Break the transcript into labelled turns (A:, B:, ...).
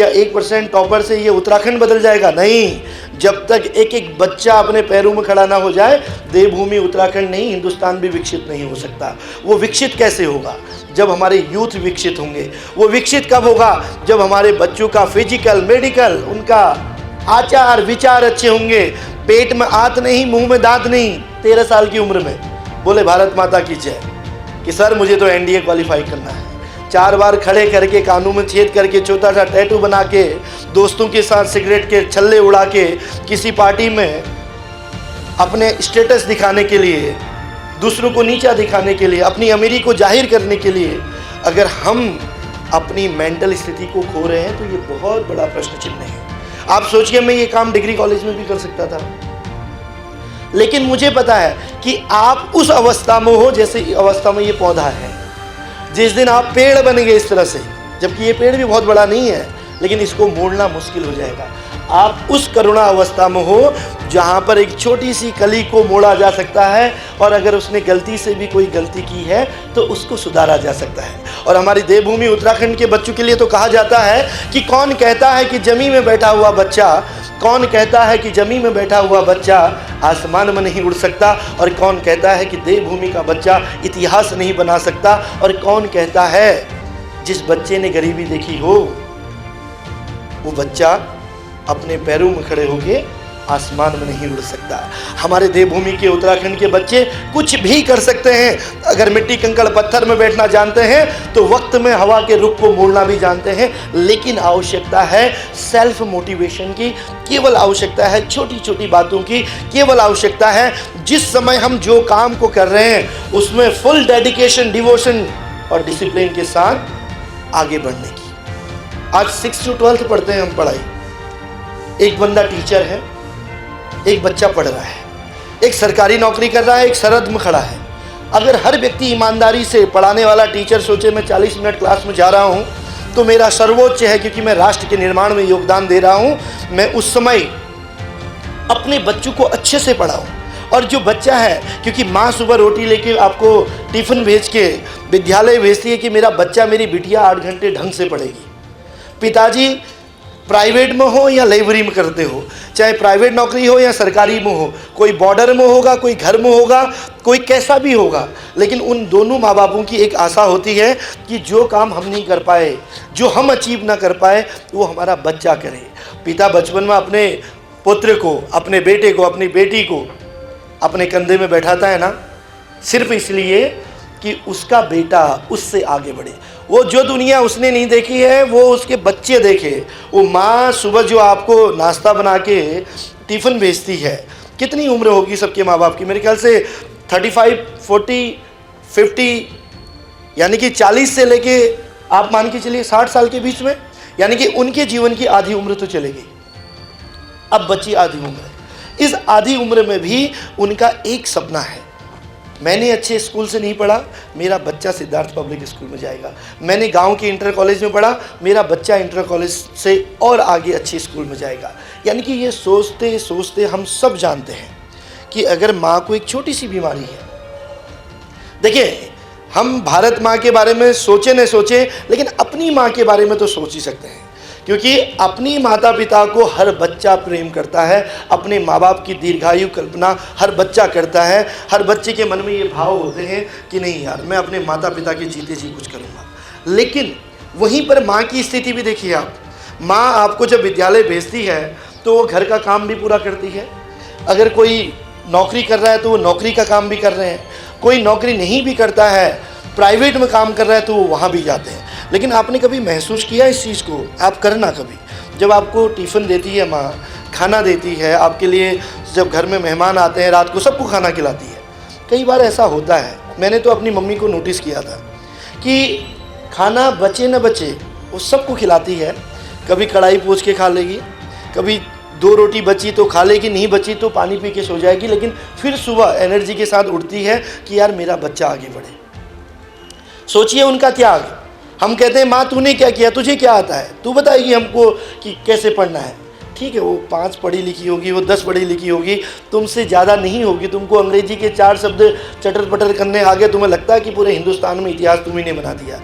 A: क्या 1% टॉपर से ये उत्तराखंड बदल जाएगा? नहीं। जब तक एक एक बच्चा अपने पैरों में खड़ा ना हो जाए, देवभूमि उत्तराखंड नहीं, हिंदुस्तान भी विकसित नहीं हो सकता। वो विकसित कैसे होगा? जब हमारे यूथ विकसित होंगे। वो विकसित कब होगा? जब हमारे बच्चों का फिजिकल, मेडिकल, उनका आचार विचार अच्छे होंगे। पेट में आंत नहीं, मुंह में दांत नहीं। 13 साल की उम्र में बोले भारत माता की जय कि सर मुझे तो एनडीए क्वालिफाई करना है। 4 बार खड़े करके, कानों में छेद करके, छोटा सा टैटू बना के, दोस्तों के साथ सिगरेट के छल्ले उड़ा के, किसी पार्टी में अपने स्टेटस दिखाने के लिए, दूसरों को नीचा दिखाने के लिए, अपनी अमीरी को जाहिर करने के लिए अगर हम अपनी मेंटल स्थिति को खो रहे हैं तो ये बहुत बड़ा प्रश्न चिन्ह है। आप सोचिए, मैं ये काम डिग्री कॉलेज में भी कर सकता था, लेकिन मुझे पता है कि आप उस अवस्था में हो जैसे अवस्था में ये पौधा है। जिस दिन आप पेड़ बन गए इस तरह से, जबकि ये पेड़ भी बहुत बड़ा नहीं है, लेकिन इसको मोड़ना मुश्किल हो जाएगा। आप उस करुणा अवस्था में हो जहाँ पर एक छोटी सी कली को मोड़ा जा सकता है, और अगर उसने गलती से भी कोई गलती की है तो उसको सुधारा जा सकता है। और हमारी देवभूमि उत्तराखंड के बच्चों के लिए तो कहा जाता है कि कौन कहता है कि जमीन में बैठा हुआ बच्चा, कौन कहता है कि जमीन में बैठा हुआ बच्चा आसमान में नहीं उड़ सकता, और कौन कहता है कि देवभूमि का बच्चा इतिहास नहीं बना सकता, और कौन कहता है जिस बच्चे ने गरीबी देखी हो वो बच्चा अपने पैरों में खड़े होके आसमान में नहीं उड़ सकता। हमारे देवभूमि के उत्तराखंड के बच्चे कुछ भी कर सकते हैं। अगर मिट्टी कंकड़ पत्थर में बैठना जानते हैं तो वक्त में हवा के रुख को मोड़ना भी जानते हैं, लेकिन आवश्यकता है सेल्फ मोटिवेशन की, केवल आवश्यकता है छोटी छोटी बातों की, केवल आवश्यकता है जिस समय हम जो काम को कर रहे हैं उसमें फुल डेडिकेशन, डिवोशन और डिसिप्लिन के साथ आगे बढ़ने की। आज 6 to 12th पढ़ते हैं हम पढ़ाई। एक बंदा टीचर है, एक बच्चा पढ़ रहा है, एक सरकारी नौकरी कर रहा है, एक सरहद में खड़ा है। अगर हर व्यक्ति ईमानदारी से, पढ़ाने वाला टीचर सोचे मैं 40 मिनट क्लास में जा रहा हूँ तो मेरा सर्वोच्च है क्योंकि मैं राष्ट्र के निर्माण में योगदान दे रहा हूँ, मैं उस समय अपने बच्चों को अच्छे से पढ़ाऊँ। और जो बच्चा है, क्योंकि माँ सुबह रोटी लेके आपको टिफ़िन भेज के विद्यालय भेजती है कि मेरा बच्चा, मेरी बिटिया 8 घंटे ढंग से पढ़ेगी। पिताजी प्राइवेट में हो या लाइब्रेरी में करते हो, चाहे प्राइवेट नौकरी हो या सरकारी में हो, कोई बॉर्डर में होगा, कोई घर में होगा, कोई कैसा भी होगा, लेकिन उन दोनों माँ बापों की एक आशा होती है कि जो काम हम नहीं कर पाए, जो हम अचीव ना कर पाए, वो हमारा बच्चा करे। पिता बचपन में अपने पुत्र को, अपने बेटे को, अपनी बेटी को अपने कंधे में बैठाता है ना, सिर्फ इसलिए कि उसका बेटा उससे आगे बढ़े। वो जो दुनिया उसने नहीं देखी है वो उसके बच्चे देखे। वो माँ सुबह जो आपको नाश्ता बना के टिफ़िन भेजती है, कितनी उम्र होगी सबके माँ बाप की? मेरे ख्याल से 35, 40, 50, यानी कि 40 से लेके आप मान के चलिए 60 साल के बीच में, यानी कि उनके जीवन की आधी उम्र तो चले गई। अब बची आधी उम्र है। इस आधी उम्र में भी उनका एक सपना है, मैंने अच्छे स्कूल से नहीं पढ़ा, मेरा बच्चा सिद्धार्थ पब्लिक स्कूल में जाएगा। मैंने गांव के इंटर कॉलेज में पढ़ा, मेरा बच्चा इंटर कॉलेज से और आगे अच्छे स्कूल में जाएगा। यानी कि ये सोचते सोचते हम सब जानते हैं कि अगर माँ को एक छोटी सी बीमारी है, देखिए हम भारत माँ के बारे में सोचे न सोचे, लेकिन अपनी माँ के बारे में तो सोच ही सकते हैं, क्योंकि अपनी माता पिता को हर बच्चा प्रेम करता है। अपने माँ बाप की दीर्घायु कल्पना हर बच्चा करता है। हर बच्चे के मन में ये भाव होते हैं कि नहीं यार, मैं अपने माता पिता के जीते जी कुछ करूँगा। लेकिन वहीं पर माँ की स्थिति भी देखिए आप। माँ आपको जब विद्यालय भेजती है तो वो घर का काम भी पूरा करती है। अगर कोई नौकरी कर रहा है तो वो नौकरी का काम भी कर रहे हैं, कोई नौकरी नहीं भी करता है, प्राइवेट में काम कर रहा है तो वो वहाँ भी जाते हैं। लेकिन आपने कभी महसूस किया इस चीज़ को? आप करना कभी, जब आपको टिफ़िन देती है माँ, खाना देती है आपके लिए, जब घर में मेहमान आते हैं रात को सबको खाना खिलाती है। कई बार ऐसा होता है, मैंने तो अपनी मम्मी को नोटिस किया था कि खाना बचे न बचे वो सबको खिलाती है। कभी कढ़ाई पोंछ के खा लेगी, कभी 2 रोटी बची तो खा लेगी, नहीं बची तो पानी पी के सो जाएगी, लेकिन फिर सुबह एनर्जी के साथ उठती है कि यार मेरा बच्चा आगे बढ़े। सोचिए उनका त्याग। हम कहते हैं माँ तूने क्या किया, तुझे क्या आता है, तू बताएगी हमको कि कैसे पढ़ना है। ठीक है, वो 5 पढ़ी लिखी होगी, वो 10 पढ़ी लिखी होगी, तुमसे ज़्यादा नहीं होगी। तुमको अंग्रेजी के 4 शब्द चटर पटर करने आ गए, तुम्हें लगता है कि पूरे हिंदुस्तान में इतिहास तुम्ही ने बना दिया।